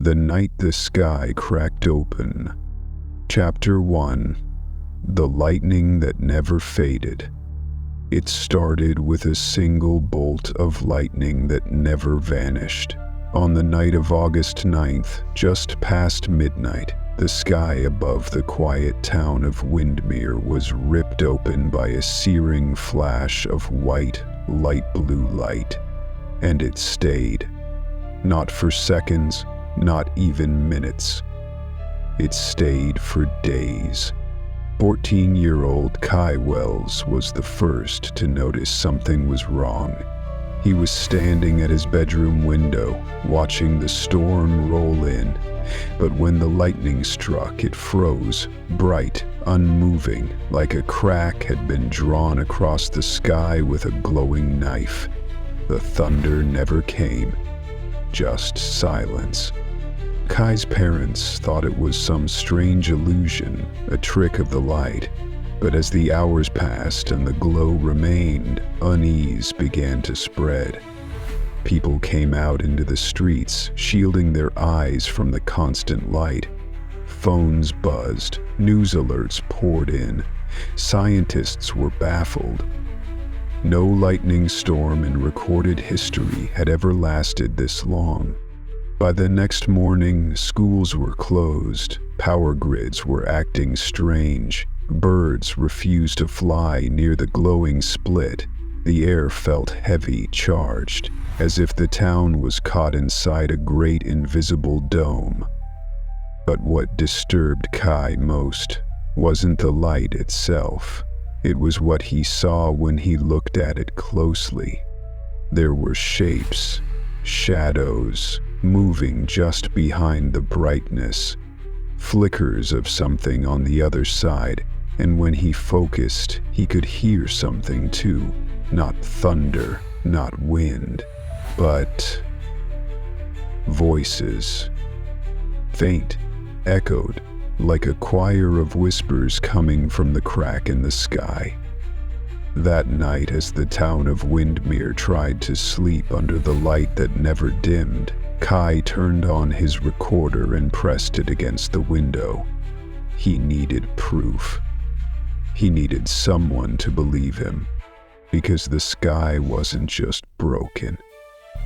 The night the sky cracked open. Chapter 1. The lightning that never faded. It started with a single bolt of lightning that never vanished. On the night of August 9th, just past midnight, the sky above the quiet town of Windmere was ripped open by a searing flash of white, light blue light. And it stayed. Not for seconds, not even minutes. It stayed for days. 14-year-old Kai Wells was the first to notice something was wrong. He was standing at his bedroom window, watching the storm roll in. But when the lightning struck, it froze, bright, unmoving, like a crack had been drawn across the sky with a glowing knife. The thunder never came, just silence. Kai's parents thought it was some strange illusion, a trick of the light. But as the hours passed and the glow remained, unease began to spread. People came out into the streets, shielding their eyes from the constant light. Phones buzzed, news alerts poured in. Scientists were baffled. No lightning storm in recorded history had ever lasted this long. By the next morning, schools were closed, power grids were acting strange, birds refused to fly near the glowing split. The air felt heavy, charged, as if the town was caught inside a great invisible dome. But what disturbed Kai most wasn't the light itself. It was what he saw when he looked at it closely. There were shapes, shadows, moving just behind the brightness, flickers of something on the other side, and when he focused, he could hear something too. Not thunder, not wind, but voices. Faint, echoed, like a choir of whispers coming from the crack in the sky. That night, as the town of Windmere tried to sleep under the light that never dimmed, Kai turned on his recorder and pressed it against the window. He needed proof. He needed someone to believe him, because the sky wasn't just broken.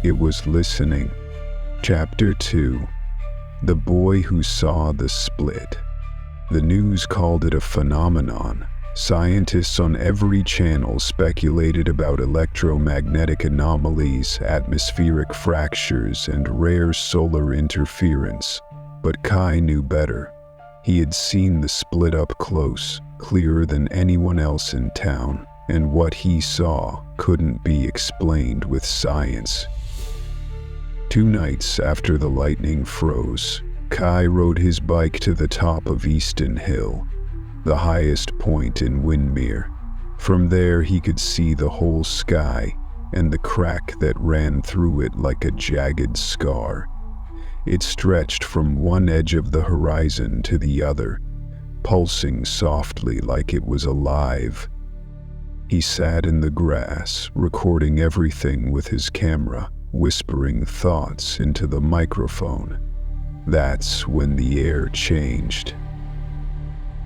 It was listening. Chapter 2. The Boy Who Saw the Split. The news called it a phenomenon. Scientists on every channel speculated about electromagnetic anomalies, atmospheric fractures, and rare solar interference. But Kai knew better. He had seen the split up close, clearer than anyone else in town, and what he saw couldn't be explained with science. 2 nights after the lightning froze, Kai rode his bike to the top of Easton Hill, the highest point in Windmere. From there he could see the whole sky and the crack that ran through it like a jagged scar. It stretched from one edge of the horizon to the other, pulsing softly like it was alive. He sat in the grass, recording everything with his camera, whispering thoughts into the microphone. That's when the air changed.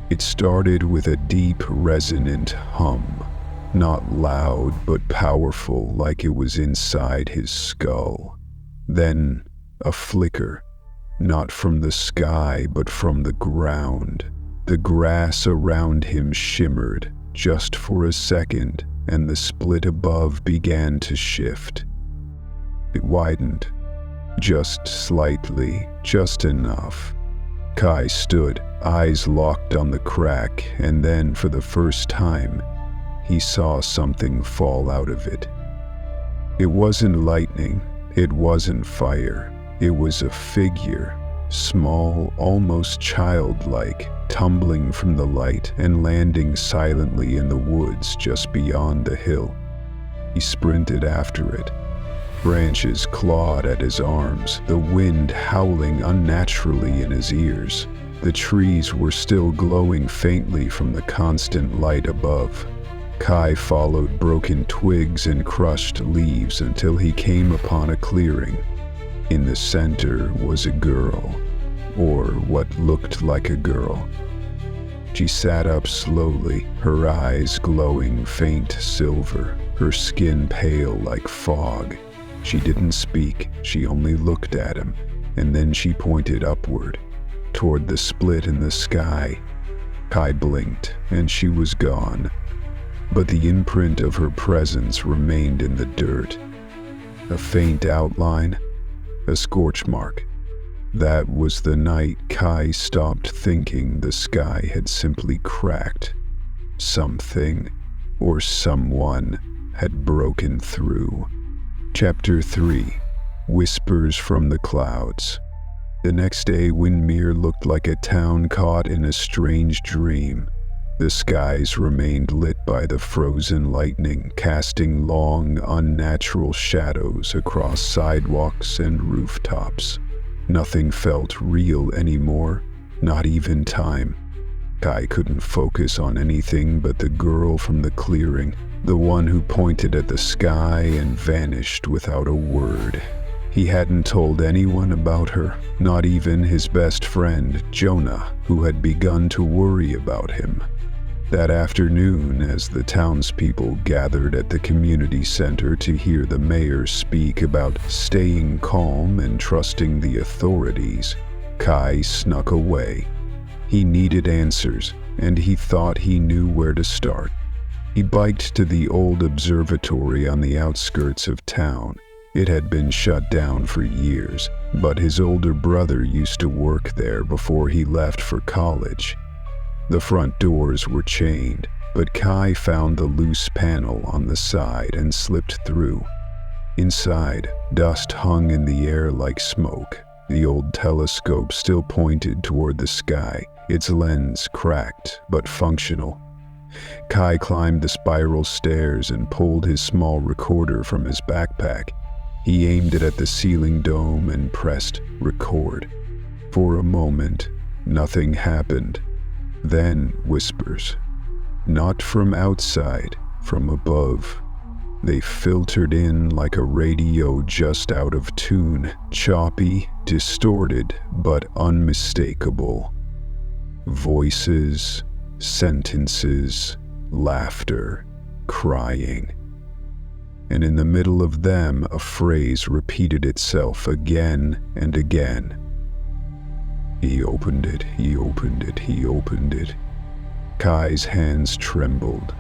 It started with a deep, resonant hum, not loud but powerful, like it was inside his skull. Then a flicker, not from the sky but from the ground. The grass around him shimmered, just for a second, and the split above began to shift. It widened, just slightly, just enough. Kai stood, eyes locked on the crack, and then, for the first time, he saw something fall out of it. It wasn't lightning, it wasn't fire, it was a figure, small, almost childlike, tumbling from the light and landing silently in the woods just beyond the hill. He sprinted after it. Branches clawed at his arms, the wind howling unnaturally in his ears. The trees were still glowing faintly from the constant light above. Kai followed broken twigs and crushed leaves until he came upon a clearing. In the center was a girl, or what looked like a girl. She sat up slowly, her eyes glowing faint silver, her skin pale like fog. She didn't speak, she only looked at him, and then she pointed upward, toward the split in the sky. Kai blinked, and she was gone, but the imprint of her presence remained in the dirt. A faint outline, a scorch mark. That was the night Kai stopped thinking the sky had simply cracked. Something, or someone, had broken through. Chapter 3. Whispers from the Clouds. The next day, Windmere looked like a town caught in a strange dream. The skies remained lit by the frozen lightning, casting long, unnatural shadows across sidewalks and rooftops. Nothing felt real anymore, not even time. Kai couldn't focus on anything but the girl from the clearing, the one who pointed at the sky and vanished without a word. He hadn't told anyone about her, not even his best friend, Jonah, who had begun to worry about him. That afternoon, as the townspeople gathered at the community center to hear the mayor speak about staying calm and trusting the authorities, Kai snuck away. He needed answers, and he thought he knew where to start. He biked to the old observatory on the outskirts of town. It had been shut down for years, but his older brother used to work there before he left for college. The front doors were chained, but Kai found the loose panel on the side and slipped through. Inside, dust hung in the air like smoke. The old telescope still pointed toward the sky, its lens cracked but functional. Kai climbed the spiral stairs and pulled his small recorder from his backpack. He aimed it at the ceiling dome and pressed record. For a moment, nothing happened. Then whispers. Not from outside, from above. They filtered in like a radio just out of tune, choppy, distorted, but unmistakable. Voices, sentences, laughter, crying. And in the middle of them, a phrase repeated itself again and again. He opened it, he opened it, he opened it. Kai's hands trembled.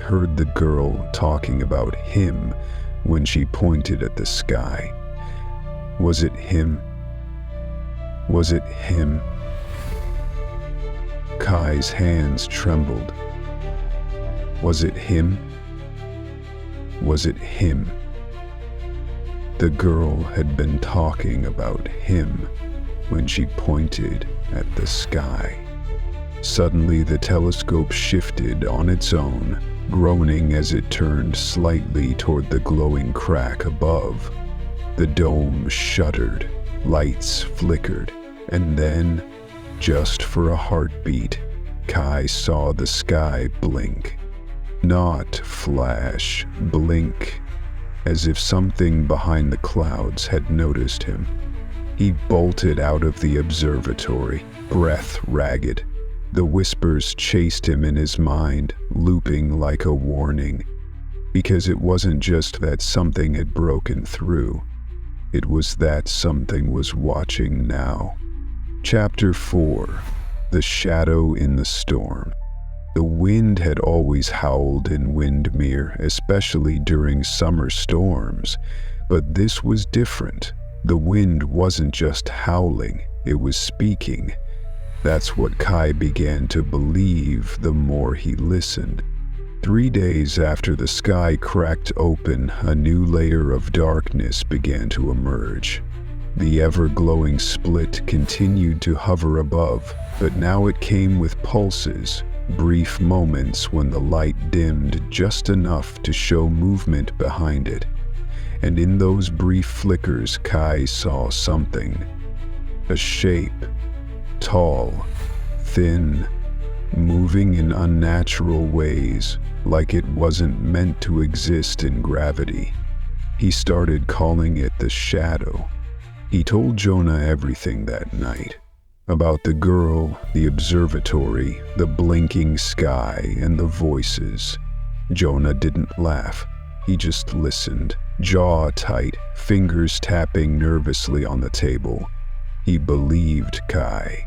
Heard the girl talking about him when she pointed at the sky. Was it him? Was it him? Kai's hands trembled. Was it him? Was it him? The girl had been talking about him when she pointed at the sky. Suddenly the telescope shifted on its own, groaning as it turned slightly toward the glowing crack above. The dome shuddered, lights flickered, and then, just for a heartbeat, Kai saw the sky blink. Not flash, blink, as if something behind the clouds had noticed him. He bolted out of the observatory, breath ragged. The whispers chased him in his mind, looping like a warning. Because it wasn't just that something had broken through. It was that something was watching now. Chapter 4. The Shadow in the Storm. The wind had always howled in Windmere, especially during summer storms. But this was different. The wind wasn't just howling, it was speaking. That's what Kai began to believe the more he listened. 3 days after the sky cracked open, a new layer of darkness began to emerge. The ever-glowing split continued to hover above, but now it came with pulses, brief moments when the light dimmed just enough to show movement behind it. And in those brief flickers, Kai saw something. A shape, tall, thin, moving in unnatural ways, like it wasn't meant to exist in gravity. He started calling it the shadow. He told Jonah everything that night. About the girl, the observatory, the blinking sky, and the voices. Jonah didn't laugh. He just listened, jaw tight, fingers tapping nervously on the table. He believed Kai.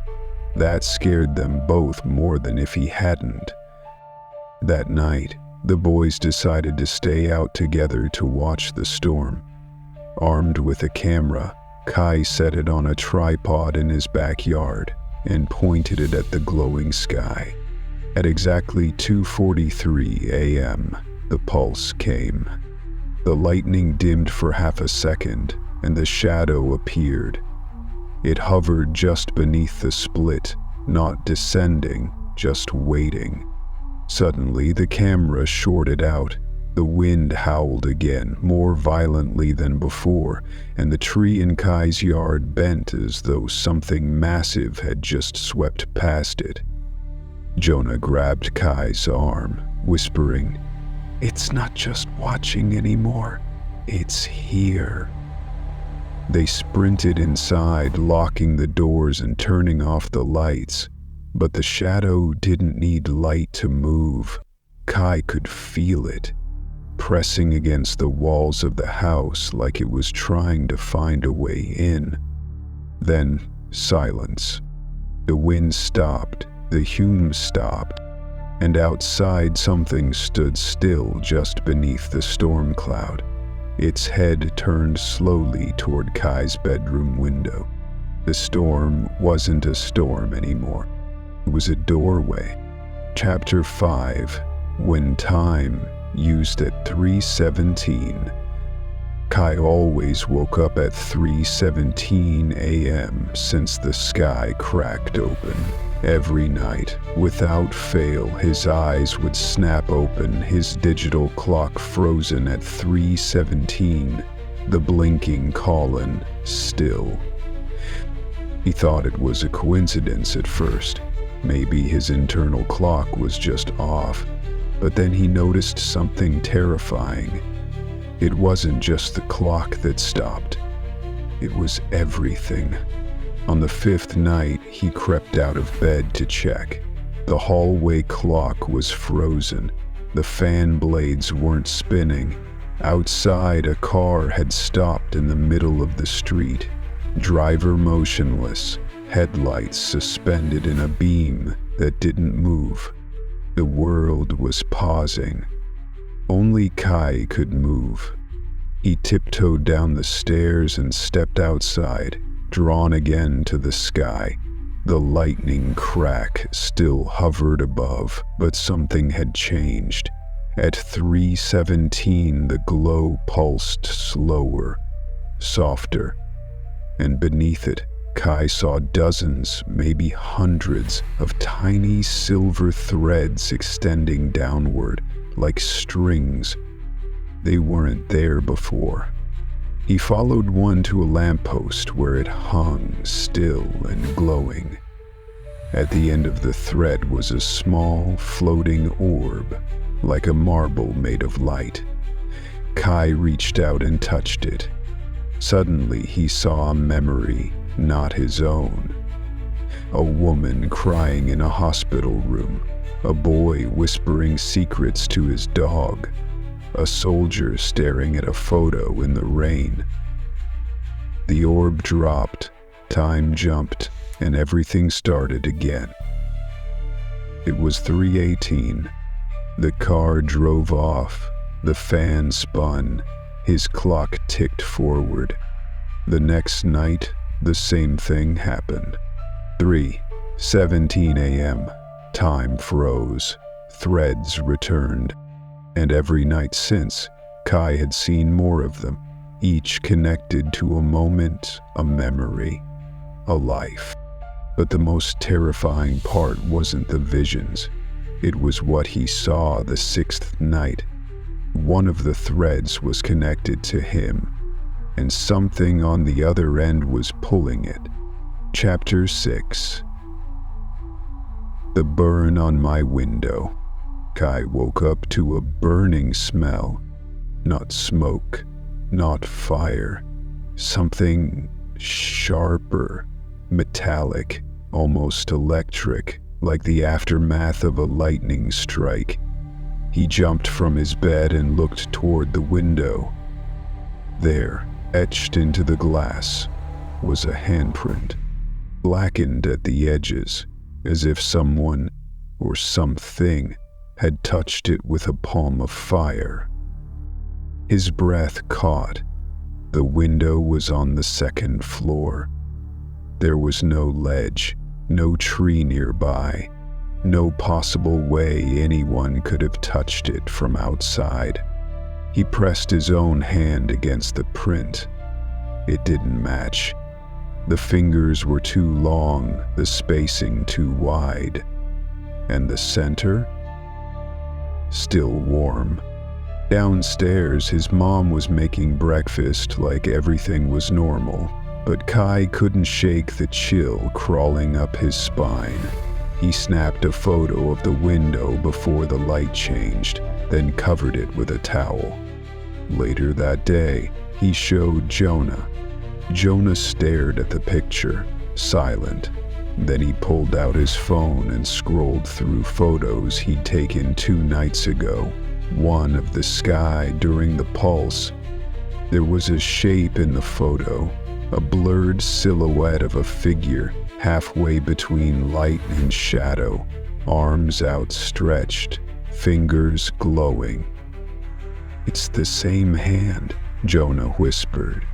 That scared them both more than if he hadn't. That night, the boys decided to stay out together to watch the storm. Armed with a camera, Kai set it on a tripod in his backyard and pointed it at the glowing sky. At exactly 2:43 a.m., the pulse came. The lightning dimmed for half a second, and the shadow appeared. It hovered just beneath the split, not descending, just waiting. Suddenly, the camera shorted out. The wind howled again, more violently than before, and the tree in Kai's yard bent as though something massive had just swept past it. Jonah grabbed Kai's arm, whispering, "It's not just watching anymore, it's here." They sprinted inside, locking the doors and turning off the lights. But the shadow didn't need light to move. Kai could feel it, pressing against the walls of the house like it was trying to find a way in. Then, silence. The wind stopped, the hum stopped, and outside something stood still just beneath the storm cloud. Its head turned slowly toward Kai's bedroom window. The storm wasn't a storm anymore. It was a doorway. Chapter 5, When Time Used at 3:17. Kai always woke up at 3:17 a.m. since the sky cracked open. Every night, without fail, his eyes would snap open, his digital clock frozen at 3:17, the blinking colon still. He thought it was a coincidence at first. Maybe his internal clock was just off, but then he noticed something terrifying. It wasn't just the clock that stopped. It was everything. On the 5th night, he crept out of bed to check. The hallway clock was frozen. The fan blades weren't spinning. Outside, a car had stopped in the middle of the street. Driver motionless, headlights suspended in a beam that didn't move. The world was pausing. Only Kai could move. He tiptoed down the stairs and stepped outside, drawn again to the sky. The lightning crack still hovered above, but something had changed. At 3:17, the glow pulsed slower, softer, and beneath it, Kai saw dozens, maybe hundreds, of tiny silver threads extending downward, like strings. They weren't there before. He followed one to a lamppost where it hung still and glowing. At the end of the thread was a small, floating orb, like a marble made of light. Kai reached out and touched it. Suddenly he saw a memory, not his own. A woman crying in a hospital room, a boy whispering secrets to his dog, a soldier staring at a photo in the rain. The orb dropped, time jumped, and everything started again. It was 3:18. The car drove off, the fan spun, his clock ticked forward. The next night, the same thing happened. 3, 17 a.m. Time froze. Threads returned. And every night since, Kai had seen more of them, each connected to a moment, a memory, a life. But the most terrifying part wasn't the visions. It was what he saw the sixth night. One of the threads was connected to him, and something on the other end was pulling it. Chapter 6. The burn on my window. Kai woke up to a burning smell. Not smoke, not fire. Something sharper, metallic, almost electric, like the aftermath of a lightning strike. He jumped from his bed and looked toward the window. There, etched into the glass, was a handprint, blackened at the edges, as if someone or something had touched it with a palm of fire. His breath caught. The window was on the second floor. There was no ledge, no tree nearby, no possible way anyone could have touched it from outside. He pressed his own hand against the print. It didn't match. The fingers were too long, the spacing too wide. And the center? Still warm. Downstairs, his mom was making breakfast like everything was normal, but Kai couldn't shake the chill crawling up his spine. He snapped a photo of the window before the light changed, then covered it with a towel. Later that day, he showed Jonah. Jonah stared at the picture, silent. Then he pulled out his phone and scrolled through photos he'd taken 2 nights ago. One of the sky during the pulse. There was a shape in the photo, a blurred silhouette of a figure halfway between light and shadow, arms outstretched, fingers glowing. "It's the same hand," Jonah whispered.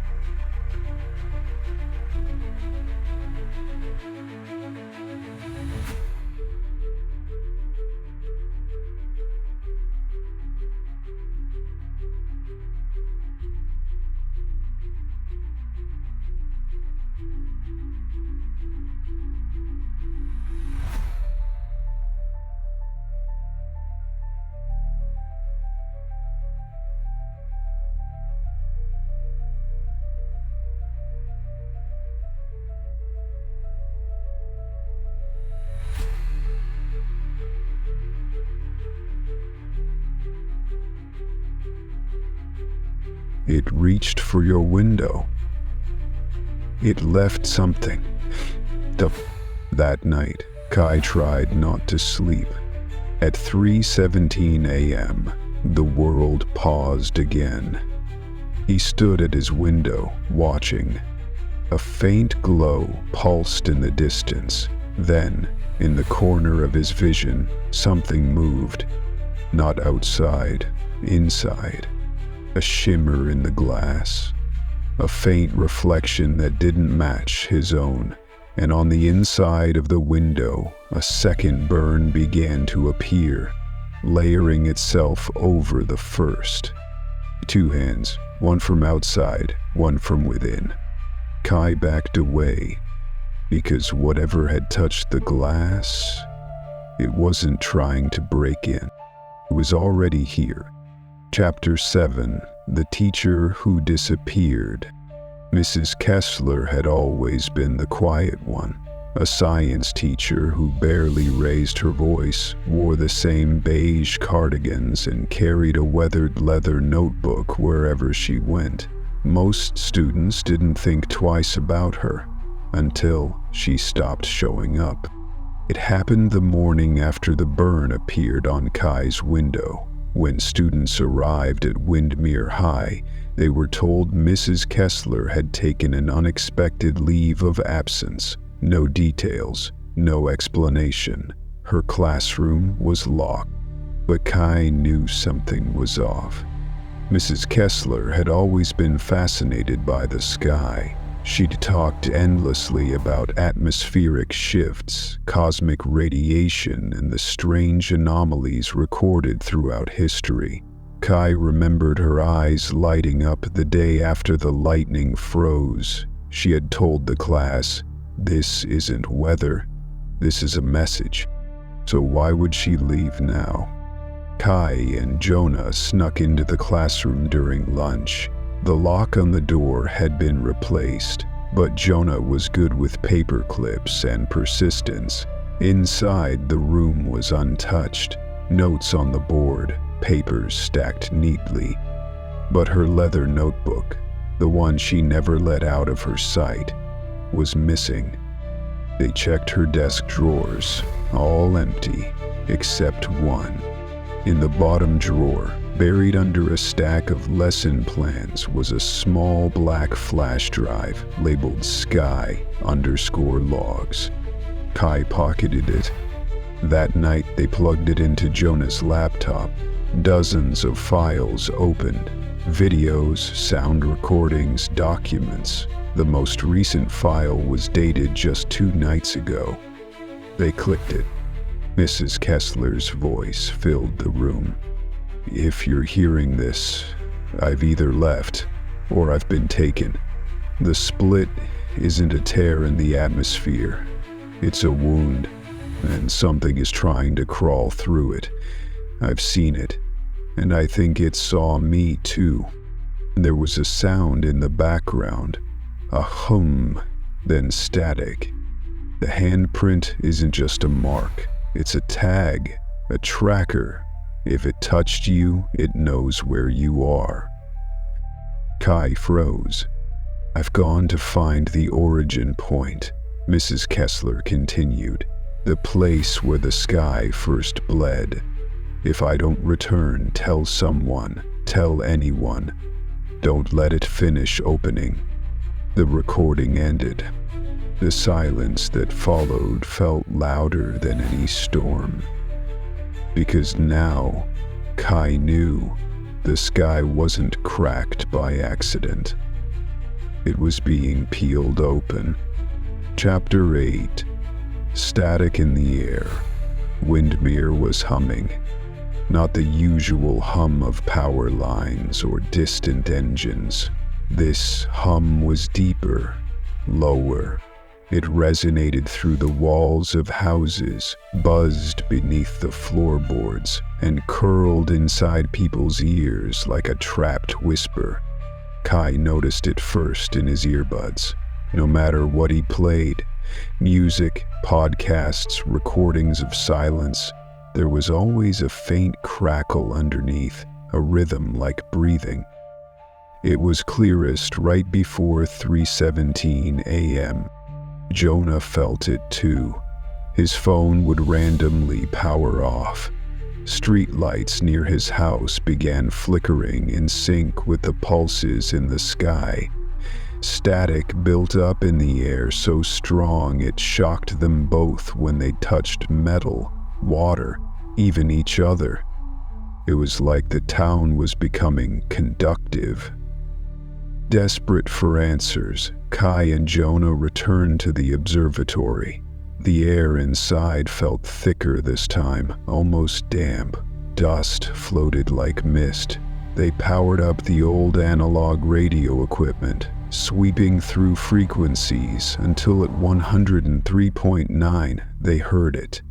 It reached for your window. It left something. That night, Kai tried not to sleep. At 3:17 a.m., the world paused again. He stood at his window, watching. A faint glow pulsed in the distance. Then, in the corner of his vision, something moved. Not outside, inside. A shimmer in the glass. A faint reflection that didn't match his own. And on the inside of the window, a second burn began to appear, layering itself over the first. 2 hands, one from outside, one from within. Kai backed away, because whatever had touched the glass, it wasn't trying to break in. It was already here. Chapter 7. The Teacher Who Disappeared. Mrs. Kessler had always been the quiet one, a science teacher who barely raised her voice, wore the same beige cardigans, and carried a weathered leather notebook wherever she went. Most students didn't think twice about her, until she stopped showing up. It happened the morning after the burn appeared on Kai's window. When students arrived at Windmere High, they were told Mrs. Kessler had taken an unexpected leave of absence. No details, no explanation. Her classroom was locked. But Kai knew something was off. Mrs. Kessler had always been fascinated by the sky, She'd talked endlessly about atmospheric shifts, cosmic radiation, and the strange anomalies recorded throughout history. Kai remembered her eyes lighting up the day after the lightning froze. She had told the class, "This isn't weather, this is a message." So why would she leave now? Kai and Jonah snuck into the classroom during lunch. The lock on the door had been replaced, but Jonah was good with paper clips and persistence. Inside, the room was untouched, notes on the board, papers stacked neatly. But her leather notebook, the one she never let out of her sight, was missing. They checked her desk drawers, all empty, except one. In the bottom drawer, buried under a stack of lesson plans, was a small black flash drive labeled Sky_logs. Kai pocketed it. That night, they plugged it into Jonah's laptop. Dozens of files opened. Videos, sound recordings, documents. The most recent file was dated just 2 nights ago. They clicked it. Mrs. Kessler's voice filled the room. "If you're hearing this, I've either left or I've been taken. The split isn't a tear in the atmosphere. It's a wound, and something is trying to crawl through it. I've seen it, and I think it saw me too." There was a sound in the background, a hum, then static. The handprint isn't just a mark, it's a tag, a tracker. If it touched you, it knows where you are. Kai froze. "I've gone to find the origin point," Mrs. Kessler continued. "The place where the sky first bled. If I don't return, tell someone, tell anyone. Don't let it finish opening." The recording ended. The silence that followed felt louder than any storm. Because now, Kai knew the sky wasn't cracked by accident. It was being peeled open. Chapter 8. Static in the air. Windmere was humming. Not the usual hum of power lines or distant engines. This hum was deeper, lower. It resonated through the walls of houses, buzzed beneath the floorboards, and curled inside people's ears like a trapped whisper. Kai noticed it first in his earbuds. No matter what he played, music, podcasts, recordings of silence, there was always a faint crackle underneath, a rhythm like breathing. It was clearest right before 3:17 a.m. Jonah felt it too. His phone would randomly power off. Street lights near his house began flickering in sync with the pulses in the sky. Static built up in the air so strong it shocked them both when they touched metal, water, even each other. It was like the town was becoming conductive. Desperate for answers, Kai and Jonah returned to the observatory. The air inside felt thicker this time, almost damp. Dust floated like mist. They powered up the old analog radio equipment, sweeping through frequencies until at 103.9 they heard it.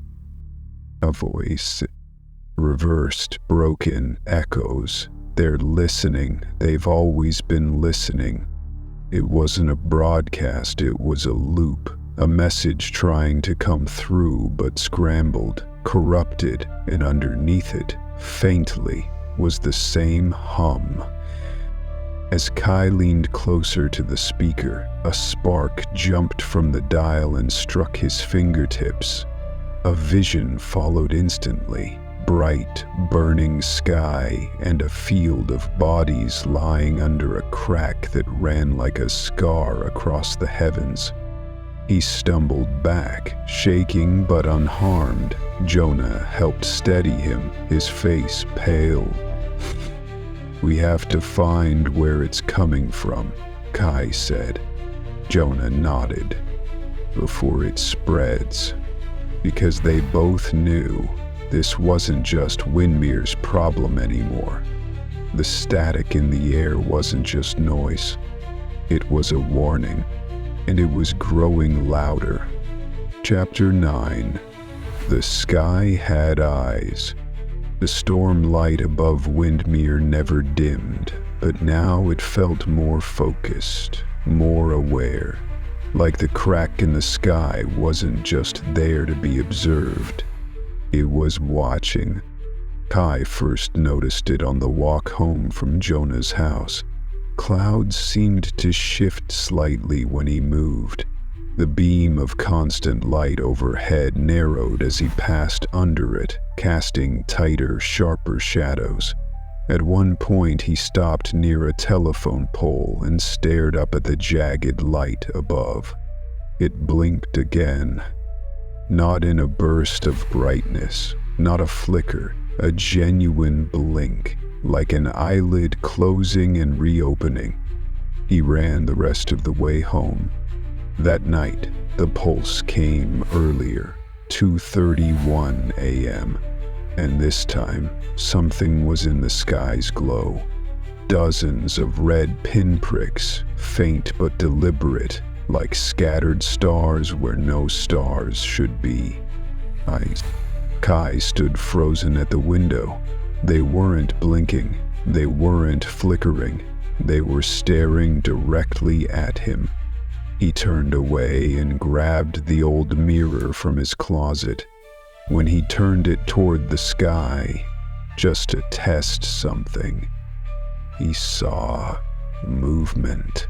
A voice. Reversed, broken echoes. They're listening. They've always been listening. It wasn't a broadcast, it was a loop. A message trying to come through but scrambled, corrupted, and underneath it, faintly, was the same hum. As Kai leaned closer to the speaker, a spark jumped from the dial and struck his fingertips. A vision followed instantly. Bright, burning sky and a field of bodies lying under a crack that ran like a scar across the heavens. He stumbled back, shaking but unharmed. Jonah helped steady him, his face pale. "We have to find where it's coming from," Kai said. Jonah nodded. Before it spreads. Because they both knew this wasn't just Windmere's problem anymore. The static in the air wasn't just noise. It was a warning, and it was growing louder. Chapter 9. The sky had eyes. The storm light above Windmere never dimmed, but now it felt more focused, more aware. Like the crack in the sky wasn't just there to be observed. It was watching. Kai first noticed it on the walk home from Jonah's house. Clouds seemed to shift slightly when he moved. The beam of constant light overhead narrowed as he passed under it, casting tighter, sharper shadows. At one point, he stopped near a telephone pole and stared up at the jagged light above. It blinked again. Not in a burst of brightness, not a flicker, a genuine blink, like an eyelid closing and reopening. He ran the rest of the way home. That night, the pulse came earlier, 2:31 a.m., and this time, something was in the sky's glow. Dozens of red pinpricks, faint but deliberate, like scattered stars where no stars should be. Kai stood frozen at the window. They weren't blinking, they weren't flickering, they were staring directly at him. He turned away and grabbed the old mirror from his closet. When he turned it toward the sky, just to test something, he saw movement.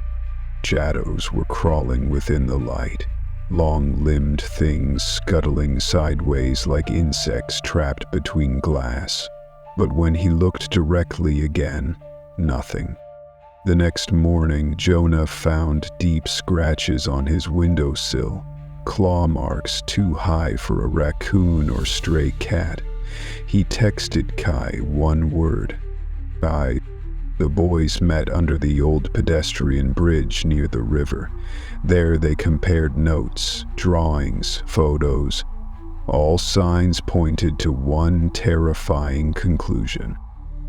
Shadows were crawling within the light, long-limbed things scuttling sideways like insects trapped between glass. But when he looked directly again, nothing. The next morning, Jonah found deep scratches on his windowsill, claw marks too high for a raccoon or stray cat. He texted Kai one word, "Kai." The boys met under the old pedestrian bridge near the river. There they compared notes, drawings, photos. All signs pointed to one terrifying conclusion.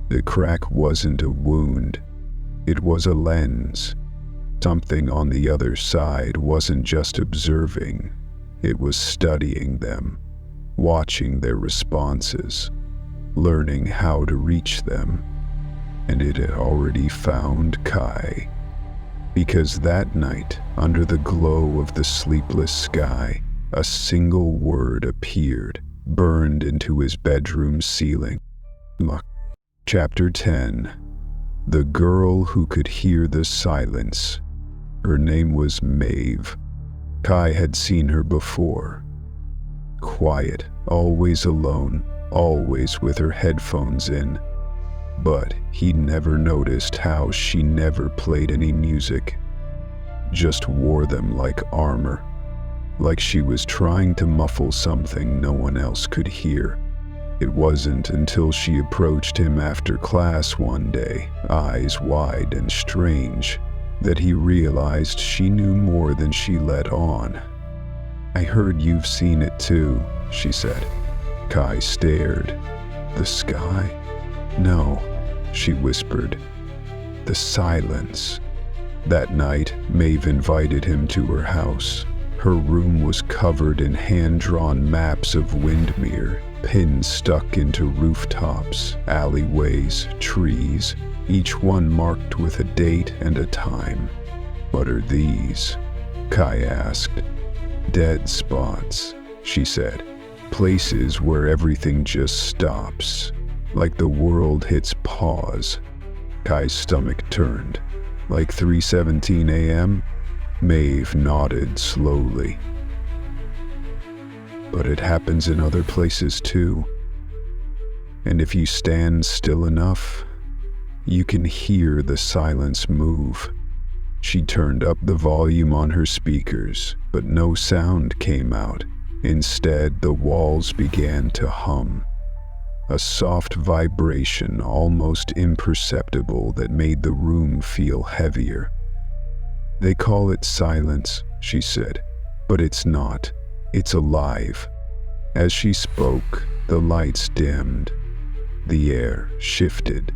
The crack wasn't a wound. It was a lens. Something on the other side wasn't just observing. It was studying them, watching their responses, learning how to reach them. And it had already found Kai. Because that night, under the glow of the sleepless sky, a single word appeared, burned into his bedroom ceiling. Chapter 10. The Girl Who Could Hear the Silence. Her name was Maeve. Kai had seen her before. Quiet, always alone, always with her headphones in. But he'd never noticed how she never played any music. Just wore them like armor. Like she was trying to muffle something no one else could hear. It wasn't until she approached him after class one day, eyes wide and strange, that he realized she knew more than she let on. "I heard you've seen it too," she said. Kai stared. "The sky?" "No," she whispered. "The silence." That night, Maeve invited him to her house. Her room was covered in hand-drawn maps of Windmere, pins stuck into rooftops, alleyways, trees, each one marked with a date and a time. "What are these?" Kai asked. "Dead spots," she said. "Places where everything just stops, like the world hits pause." Kai's stomach turned. "Like 3:17 a.m.? Maeve nodded slowly. "But it happens in other places too. And if you stand still enough, you can hear the silence move." She turned up the volume on her speakers, but no sound came out. Instead, the walls began to hum. A soft vibration, almost imperceptible, that made the room feel heavier. "They call it silence," she said, "but it's not. It's alive." As she spoke, the lights dimmed. The air shifted.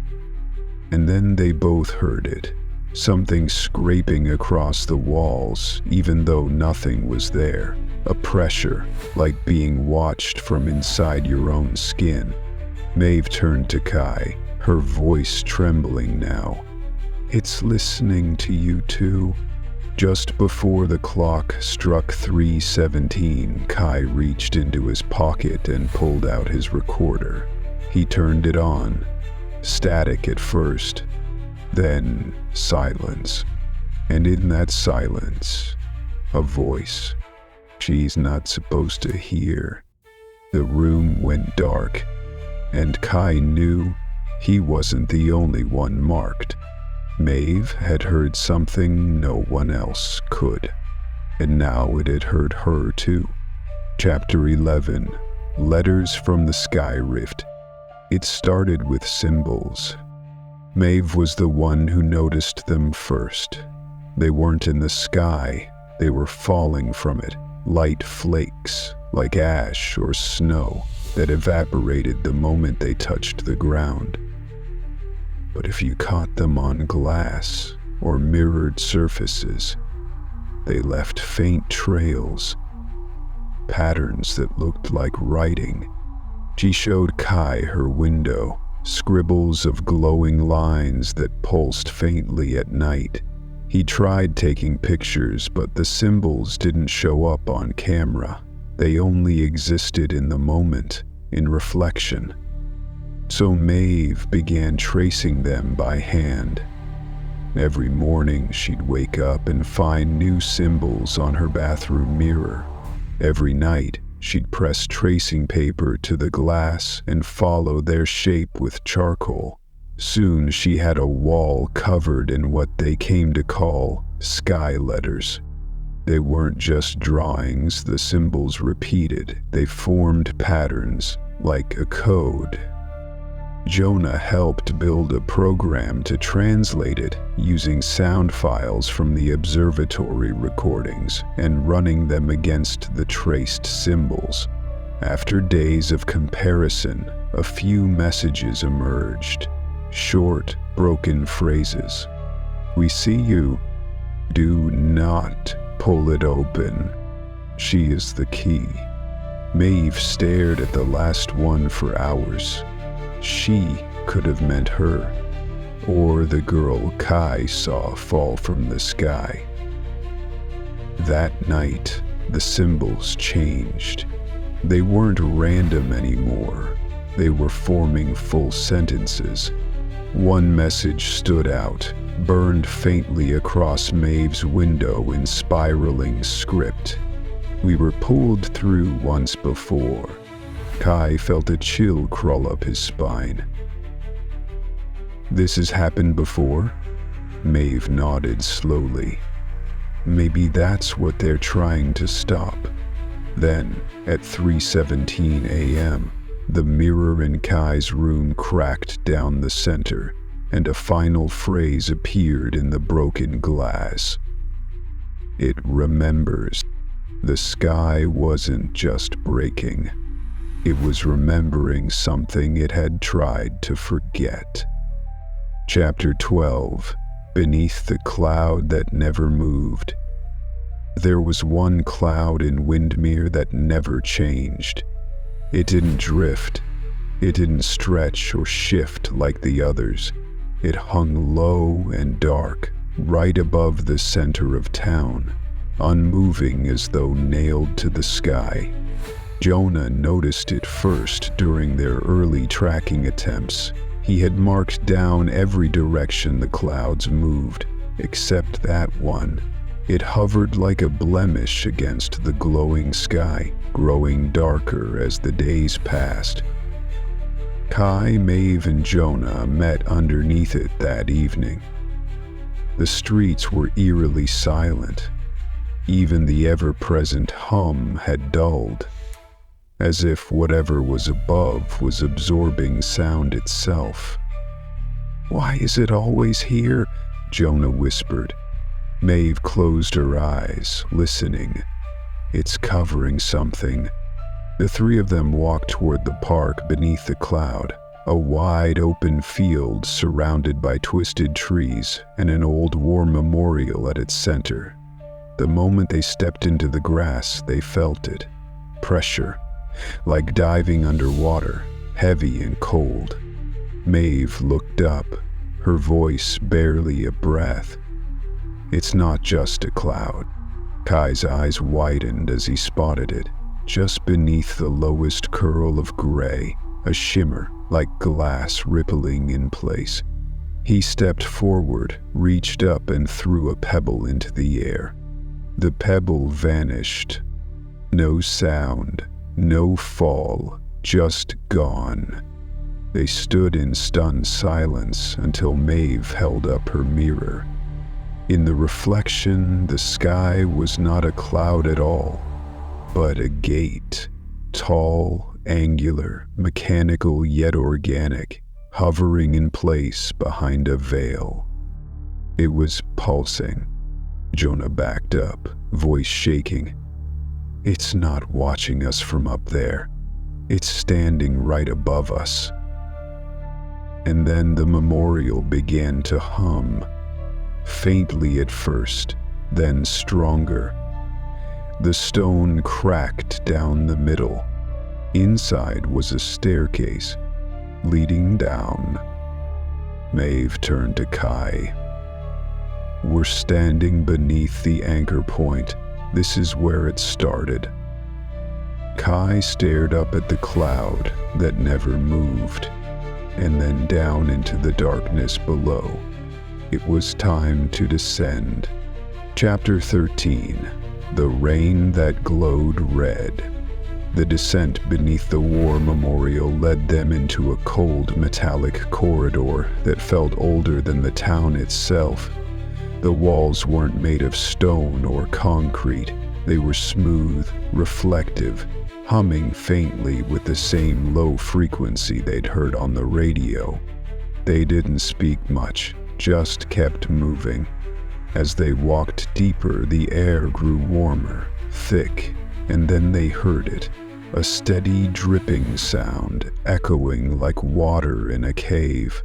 And then they both heard it. Something scraping across the walls, even though nothing was there. A pressure, like being watched from inside your own skin. Maeve turned to Kai, her voice trembling now. "It's listening to you too." Just before the clock struck 3:17, Kai reached into his pocket and pulled out his recorder. He turned it on. Static at first, then silence. And in that silence, a voice she's not supposed to hear. The room went dark, and Kai knew he wasn't the only one marked. Maeve had heard something no one else could, and now it had heard her too. Chapter 11, Letters from the Sky Rift. It started with symbols. Maeve was the one who noticed them first. They weren't in the sky, they were falling from it, light flakes, like ash or snow, that evaporated the moment they touched the ground. But if you caught them on glass or mirrored surfaces, they left faint trails, patterns that looked like writing. She showed Kai her window, scribbles of glowing lines that pulsed faintly at night. He tried taking pictures, but the symbols didn't show up on camera. They only existed in the moment, in reflection. So Maeve began tracing them by hand. Every morning she'd wake up and find new symbols on her bathroom mirror. Every night she'd press tracing paper to the glass and follow their shape with charcoal. Soon she had a wall covered in what they came to call sky letters. They weren't just drawings the symbols repeated, they formed patterns, like a code. Jonah helped build a program to translate it using sound files from the observatory recordings and running them against the traced symbols. After days of comparison, a few messages emerged. Short, broken phrases. "We see you. Do not pull it open. She is the key." Maeve stared at the last one for hours. She could have meant her, or the girl Kai saw fall from the sky. That night, the symbols changed. They weren't random anymore. They were forming full sentences. One message stood out, burned faintly across Maeve's window in spiraling script. "We were pulled through once before." Kai felt a chill crawl up his spine. "This has happened before?" Maeve nodded slowly. Maybe that's what they're trying to stop. Then, at 3:17 a.m., the mirror in Kai's room cracked down the center, and a final phrase appeared in the broken glass. "It remembers." The sky wasn't just breaking. It was remembering something it had tried to forget. Chapter 12, Beneath the Cloud That Never Moved. There was one cloud in Windmere that never changed. It didn't drift. It didn't stretch or shift like the others. It hung low and dark, right above the center of town, unmoving as though nailed to the sky. Jonah noticed it first during their early tracking attempts. He had marked down every direction the clouds moved, except that one. It hovered like a blemish against the glowing sky, growing darker as the days passed. Kai, Maeve, and Jonah met underneath it that evening. The streets were eerily silent. Even the ever-present hum had dulled, as if whatever was above was absorbing sound itself. "Why is it always here?" Jonah whispered. Maeve closed her eyes, listening. It's covering something. The three of them walked toward the park beneath the cloud, a wide open field surrounded by twisted trees and an old war memorial at its center. The moment they stepped into the grass, they felt it. Pressure, like diving underwater, heavy and cold. Maeve looked up, her voice barely a breath. It's not just a cloud. Kai's eyes widened as he spotted it. Just beneath the lowest curl of gray, a shimmer like glass rippling in place. He stepped forward, reached up and threw a pebble into the air. The pebble vanished. No sound, no fall, just gone. They stood in stunned silence until Maeve held up her mirror. In the reflection, the sky was not a cloud at all, but a gate, tall, angular, mechanical yet organic, hovering in place behind a veil. It was pulsing. Jonah backed up, voice shaking. It's not watching us from up there. It's standing right above us. And then the memorial began to hum, faintly at first, then stronger. The stone cracked down the middle. Inside was a staircase, leading down. Maeve turned to Kai. We're standing beneath the anchor point. This is where it started. Kai stared up at the cloud that never moved, and then down into the darkness below. It was time to descend. Chapter 13. The Rain That Glowed Red. The descent beneath the war memorial led them into a cold metallic corridor that felt older than the town itself. The walls weren't made of stone or concrete. They were smooth, reflective, humming faintly with the same low frequency they'd heard on the radio. They didn't speak much, just kept moving. As they walked deeper, the air grew warmer, thick, and then they heard it, a steady dripping sound, echoing like water in a cave.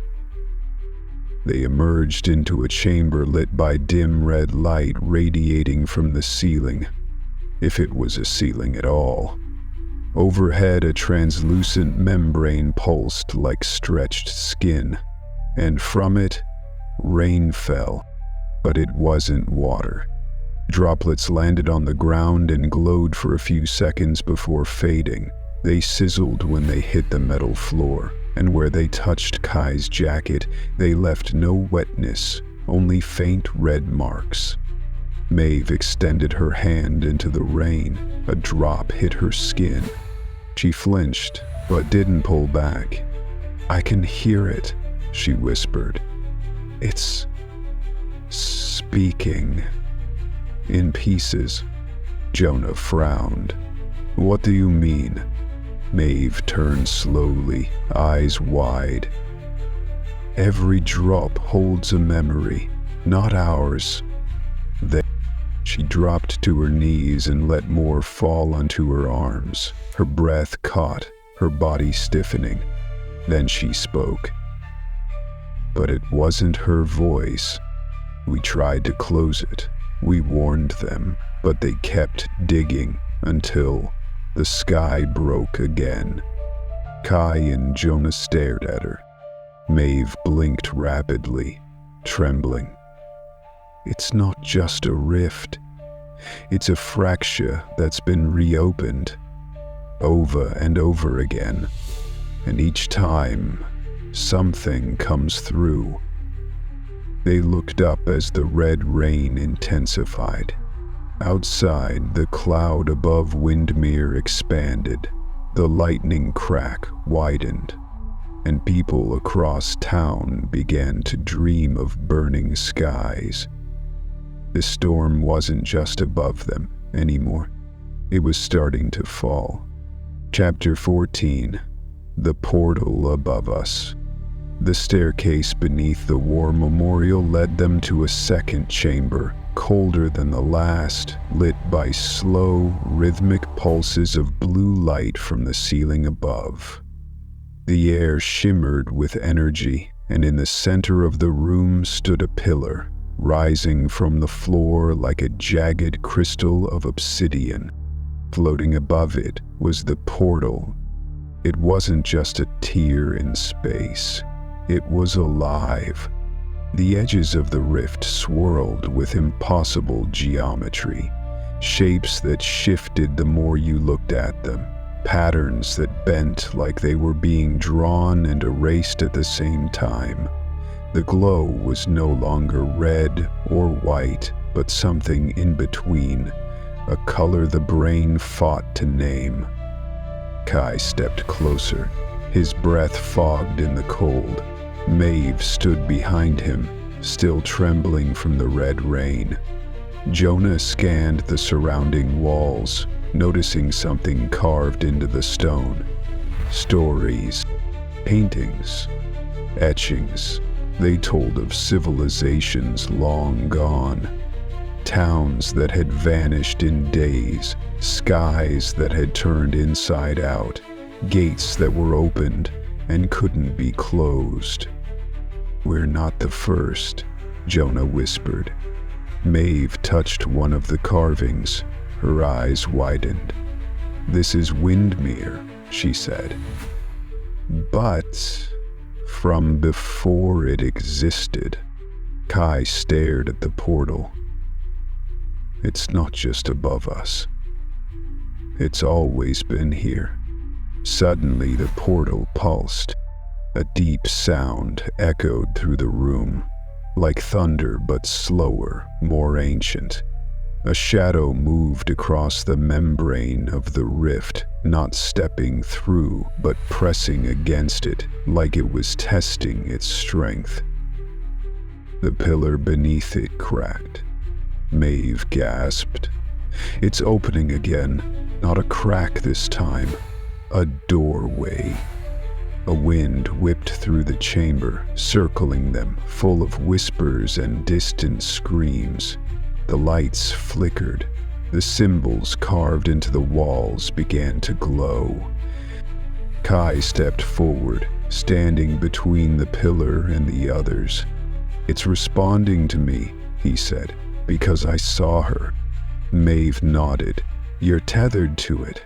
They emerged into a chamber lit by dim red light radiating from the ceiling, if it was a ceiling at all. Overhead, a translucent membrane pulsed like stretched skin, and from it, rain fell, but it wasn't water. Droplets landed on the ground and glowed for a few seconds before fading. They sizzled when they hit the metal floor, and where they touched Kai's jacket, they left no wetness, only faint red marks. Maeve extended her hand into the rain. A drop hit her skin. She flinched, but didn't pull back. I can hear it, she whispered. It's speaking. In pieces. Jonah frowned. What do you mean? Maeve turned slowly, eyes wide. Every drop holds a memory, not ours. Then she dropped to her knees and let more fall onto her arms. Her breath caught, her body stiffening. Then she spoke. But it wasn't her voice. We tried to close it. We warned them, but they kept digging until the sky broke again. Kai and Jonah stared at her. Maeve blinked rapidly, trembling. It's not just a rift. It's a fracture that's been reopened, over and over again. And each time, something comes through. They looked up as the red rain intensified. Outside, the cloud above Windmere expanded. The lightning crack widened, and people across town began to dream of burning skies. The storm wasn't just above them anymore. It was starting to fall. Chapter 14. The Portal Above Us. The staircase beneath the war memorial led them to a second chamber, colder than the last, lit by slow, rhythmic pulses of blue light from the ceiling above. The air shimmered with energy, and in the center of the room stood a pillar, rising from the floor like a jagged crystal of obsidian. Floating above it was the portal. It wasn't just a tear in space. It was alive. The edges of the rift swirled with impossible geometry, shapes that shifted the more you looked at them, patterns that bent like they were being drawn and erased at the same time. The glow was no longer red or white, but something in between, a color the brain fought to name. Kai stepped closer, his breath fogged in the cold. Maeve stood behind him, still trembling from the red rain. Jonah scanned the surrounding walls, noticing something carved into the stone. Stories, paintings, etchings. They told of civilizations long gone. Towns that had vanished in days, skies that had turned inside out, gates that were opened and couldn't be closed. "We're not the first," Jonah whispered. Maeve touched one of the carvings. Her eyes widened. "This is Windmere," she said. "But from before it existed." Kai stared at the portal. "It's not just above us. It's always been here." Suddenly the portal pulsed. A deep sound echoed through the room, like thunder but slower, more ancient. A shadow moved across the membrane of the rift, not stepping through, but pressing against it, like it was testing its strength. The pillar beneath it cracked. Maeve gasped. "It's opening again, not a crack this time, a doorway." A wind whipped through the chamber, circling them, full of whispers and distant screams. The lights flickered. The symbols carved into the walls began to glow. Kai stepped forward, standing between the pillar and the others. "It's responding to me," he said, "because I saw her." Maeve nodded. "You're tethered to it."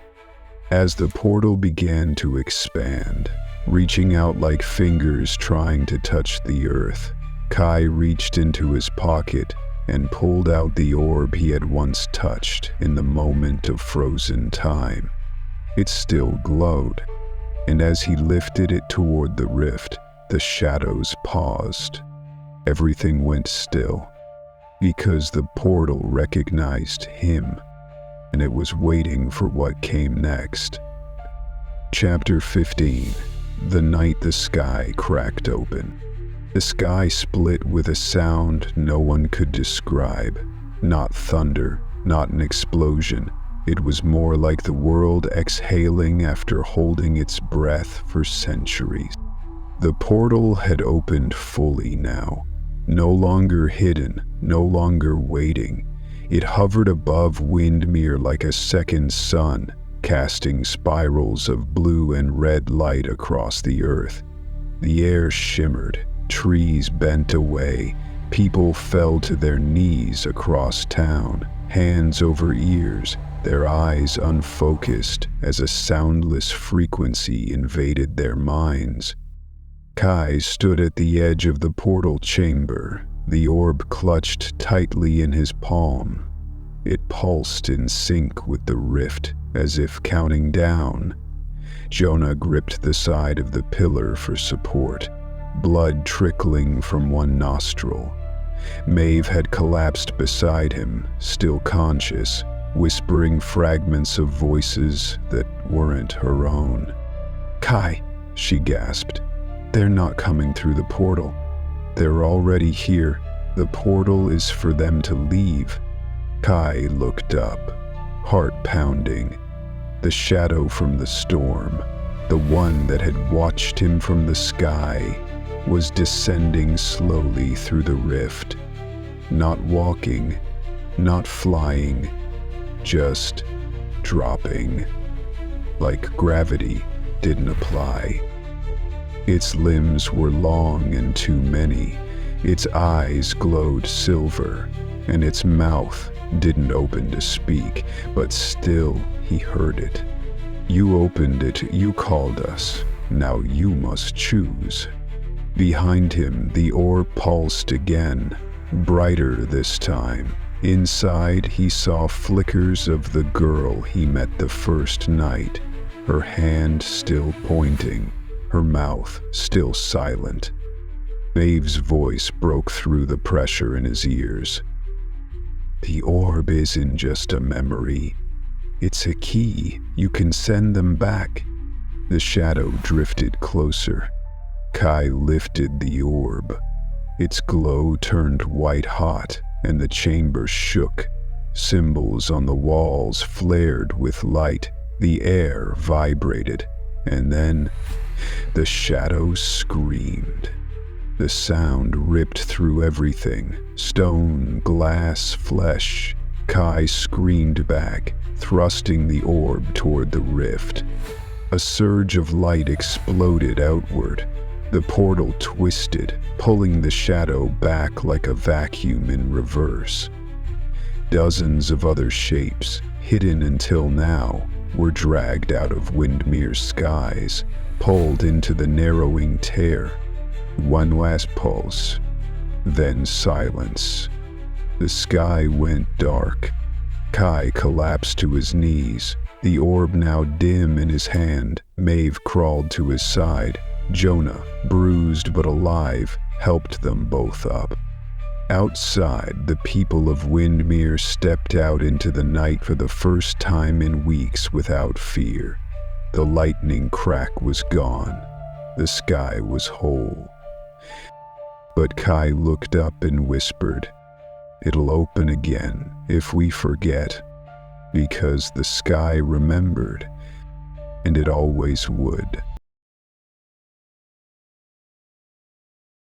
As the portal began to expand, reaching out like fingers trying to touch the earth, Kai reached into his pocket and pulled out the orb he had once touched in the moment of frozen time. It still glowed, and as he lifted it toward the rift, the shadows paused. Everything went still, because the portal recognized him, and it was waiting for what came next. Chapter 15. The night the sky cracked open. The sky split with a sound no one could describe. Not thunder, not an explosion. It was more like the world exhaling after holding its breath for centuries. The portal had opened fully now. No longer hidden, no longer waiting. It hovered above Windmere like a second sun, casting spirals of blue and red light across the earth. The air shimmered, trees bent away, people fell to their knees across town, hands over ears, their eyes unfocused as a soundless frequency invaded their minds. Kai stood at the edge of the portal chamber, the orb clutched tightly in his palm. It pulsed in sync with the rift, as if counting down. Jonah gripped the side of the pillar for support, blood trickling from one nostril. Maeve had collapsed beside him, still conscious, whispering fragments of voices that weren't her own. "Kai," she gasped, "they're not coming through the portal. They're already here. The portal is for them to leave." Kai looked up, heart pounding. The shadow from the storm, the one that had watched him from the sky, was descending slowly through the rift. Not walking, not flying, just dropping. Like gravity didn't apply. Its limbs were long and too many. Its eyes glowed silver, and its mouth didn't open to speak, but still he heard it. You opened it, you called us. Now you must choose. Behind him, the orb pulsed again, brighter this time. Inside, he saw flickers of the girl he met the first night, her hand still pointing, her mouth still silent. Maeve's voice broke through the pressure in his ears. The orb isn't just a memory. It's a key. You can send them back. The shadow drifted closer. Kai lifted the orb. Its glow turned white-hot, and the chamber shook. Symbols on the walls flared with light. The air vibrated, and then the shadow screamed. The sound ripped through everything, stone, glass, flesh. Kai screamed back, thrusting the orb toward the rift. A surge of light exploded outward. The portal twisted, pulling the shadow back like a vacuum in reverse. Dozens of other shapes, hidden until now, were dragged out of Windmere's skies, pulled into the narrowing tear. One last pulse, then silence. The sky went dark. Kai collapsed to his knees, the orb now dim in his hand. Maeve crawled to his side. Jonah, bruised but alive, helped them both up. Outside, the people of Windmere stepped out into the night for the first time in weeks without fear. The lightning crack was gone. The sky was whole. But Kai looked up and whispered, "It'll open again if we forget, because the sky remembered, and it always would."